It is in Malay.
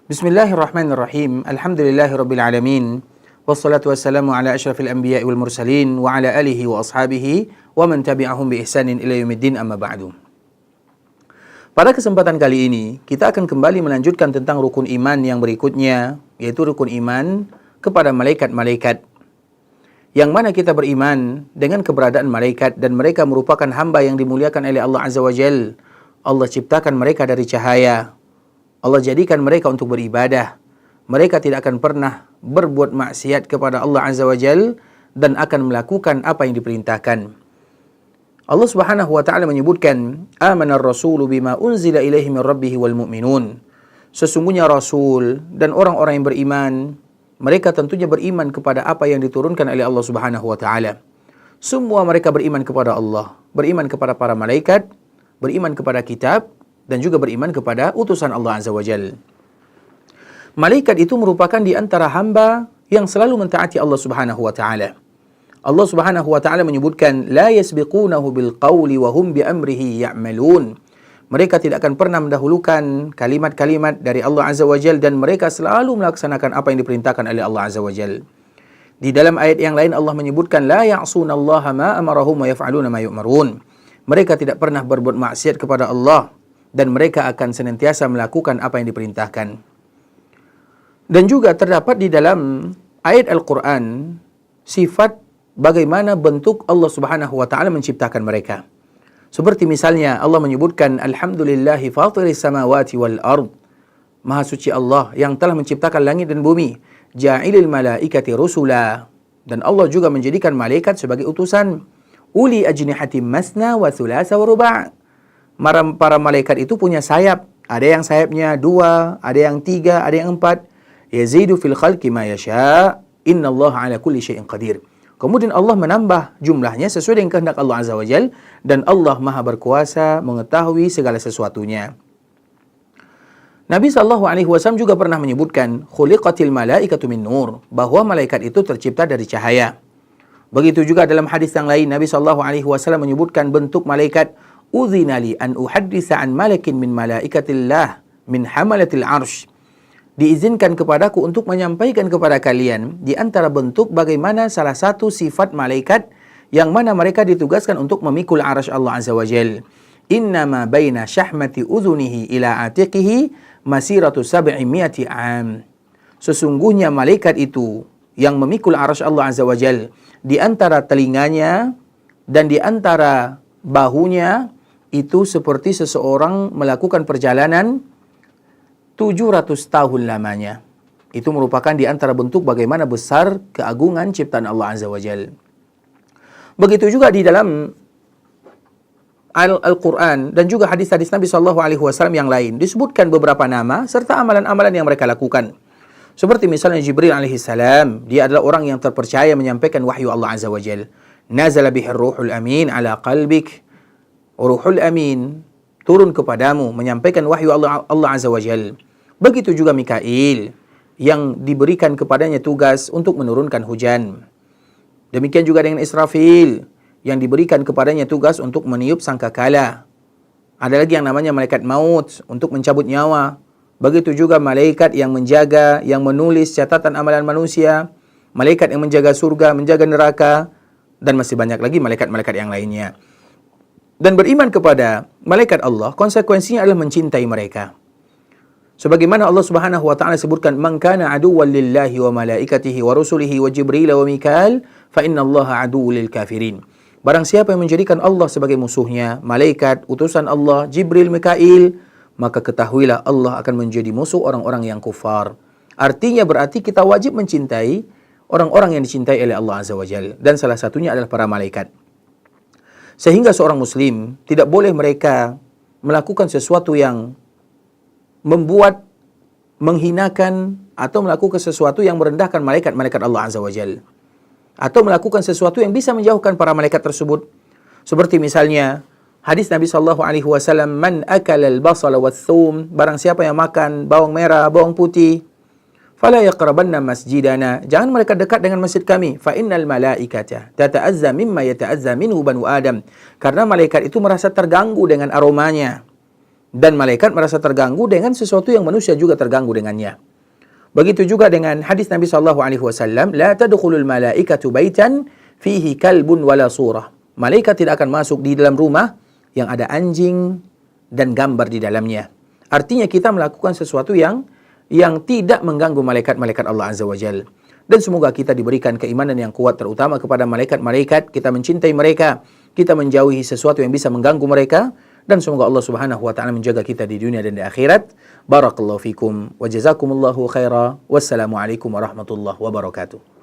Bismillahirrahmanirrahim. Alhamdulillahirabbil alamin. Wassalatu wassalamu ala asyrafil anbiya'i wal mursalin wa ala alihi wa ashabihi wa man tabi'ahum bi ihsanin ila yaumiddin, amma ba'du. Pada kesempatan kali ini, kita akan kembali melanjutkan tentang rukun iman yang berikutnya, yaitu rukun iman kepada malaikat-malaikat. Yang mana kita beriman dengan keberadaan malaikat dan mereka merupakan hamba yang dimuliakan oleh Allah Azza wa Jalla. Allah ciptakan mereka dari cahaya. Allah jadikan mereka untuk beribadah. Mereka tidak akan pernah berbuat maksiat kepada Allah Azza wa Jalla dan akan melakukan apa yang diperintahkan. Allah Subhanahu wa taala menyebutkan, "Amanar rasulu bima unzila ilaihi min rabbih wal mu'minun." Sesungguhnya Rasul dan orang-orang yang beriman, mereka tentunya beriman kepada apa yang diturunkan oleh Allah Subhanahu wa taala. Semua mereka beriman kepada Allah, beriman kepada para malaikat, beriman kepada kitab, dan juga beriman kepada utusan Allah Azza wa Jalla. Malaikat itu merupakan di antara hamba yang selalu mentaati Allah Subhanahu wa taala. Allah Subhanahu wa taala menyebutkan, la yasbiqunahu bil qawli wa hum bi amrihi ya'malun. Mereka tidak akan pernah mendahulukan kalimat-kalimat dari Allah Azza wa Jalla dan mereka selalu melaksanakan apa yang diperintahkan oleh Allah Azza wa Jalla. Di dalam ayat yang lain Allah menyebutkan, la ya'sunallaha ma amarahum wa yaf'aluna ma yu'marun. Mereka tidak pernah berbuat maksiat kepada Allah dan mereka akan senantiasa melakukan apa yang diperintahkan. Dan juga terdapat di dalam ayat Al-Quran sifat bagaimana bentuk Allah Subhanahu wa taala menciptakan mereka. Seperti misalnya Allah menyebutkan, alhamdulillahi fatiris samawati wal ard. Maha suci Allah yang telah menciptakan langit dan bumi. Ja'ilil malaikati rusula. Dan Allah juga menjadikan malaikat sebagai utusan. Uli ajnihatim masna wa thulatha wa ruba'. Para malaikat itu punya sayap. Ada yang sayapnya 2, ada yang 3, ada yang 4. Yazidu fil khalqi ma yasha'. Innallaha ala kulli syai'in qadir. Kemudian Allah menambah jumlahnya sesuai dengan kehendak Allah Azza wa Jalla dan Allah Maha berkuasa mengetahui segala sesuatunya. Nabi SAW juga pernah menyebutkan khuliqatil malaikatu min nur, bahwa malaikat itu tercipta dari cahaya. Begitu juga dalam hadis yang lain Nabi SAW menyebutkan bentuk malaikat, udzinali an uhadditsa an malakin min malaikatillah min hamalatil arsh. Diizinkan kepadaku untuk menyampaikan kepada kalian di antara bentuk bagaimana salah satu sifat malaikat yang mana mereka ditugaskan untuk memikul arasy Allah Azza wa Jalla. Innama baina syahmati udhunihi ila atiqihi masiratu 700 am. Sesungguhnya malaikat itu yang memikul arasy Allah Azza wa Jalla, di antara telinganya dan di antara bahunya itu seperti seseorang melakukan perjalanan 700 tahun lamanya. Itu merupakan di antara bentuk bagaimana besar keagungan ciptaan Allah Azza wa Jalla. Begitu juga di dalam Al-Quran dan juga hadis-hadis Nabi SAW yang lain disebutkan beberapa nama serta amalan-amalan yang mereka lakukan. Seperti misalnya Jibril alaihissalam, dia adalah orang yang terpercaya menyampaikan wahyu Allah Azza wa Jalla. Nazala bihir ruhul amin ala qalbik. Ruhul amin turun kepadamu menyampaikan wahyu Allah Azza wa Jalla. Begitu juga Mikail yang diberikan kepadanya tugas untuk menurunkan hujan. Demikian juga dengan Israfil yang diberikan kepadanya tugas untuk meniup sangkakala. Ada lagi yang namanya malaikat maut untuk mencabut nyawa. Begitu juga malaikat yang menjaga, yang menulis catatan amalan manusia, malaikat yang menjaga surga, menjaga neraka, dan masih banyak lagi malaikat-malaikat yang lainnya. Dan beriman kepada malaikat Allah, konsekuensinya adalah mencintai mereka. Sebagaimana Allah Subhanahu wa taala sebutkan, "Man kana aduwwan lillahi wa malaikatihi wa rusulihi wa Jibril wa Mikail, fa innallaha aduwwul lil kafirin." Barang siapa yang menjadikan Allah sebagai musuhnya, malaikat, utusan Allah, Jibril, Mikail, maka ketahuilah Allah akan menjadi musuh orang-orang yang kufar. Artinya berarti kita wajib mencintai orang-orang yang dicintai oleh Allah Azza wa Jalla, dan salah satunya adalah para malaikat. Sehingga seorang muslim tidak boleh mereka melakukan sesuatu yang membuat menghinakan atau melakukan sesuatu yang merendahkan malaikat-malaikat Allah Azza wa Jalla, atau melakukan sesuatu yang bisa menjauhkan para malaikat tersebut. Seperti misalnya hadis Nabi SAW, man akala al-basala wath-thum, barang siapa yang makan bawang merah, bawang putih, fala yaqrabanna masjidana, jangan mereka dekat dengan masjid kami, fa innal malaikata tata'azza mimma yata'azza minhu banu Adam, karena malaikat itu merasa terganggu dengan aromanya. Dan malaikat merasa terganggu dengan sesuatu yang manusia juga terganggu dengannya. Begitu juga dengan hadis Nabi SAW, la tadkhulul malaikatu baitan fihi kalbun wala surah. Malaikat tidak akan masuk di dalam rumah yang ada anjing dan gambar di dalamnya. Artinya kita melakukan sesuatu yang tidak mengganggu malaikat-malaikat Allah Azza wa Jalla. Dan semoga kita diberikan keimanan yang kuat, terutama kepada malaikat-malaikat. Kita mencintai mereka, kita menjauhi sesuatu yang bisa mengganggu mereka. Dan semoga Allah Subhanahu wa taala menjaga kita di dunia dan di akhirat. Barakallahu fikum wa jazakumullahu khaira. Wassalamualaikum warahmatullahi wabarakatuh.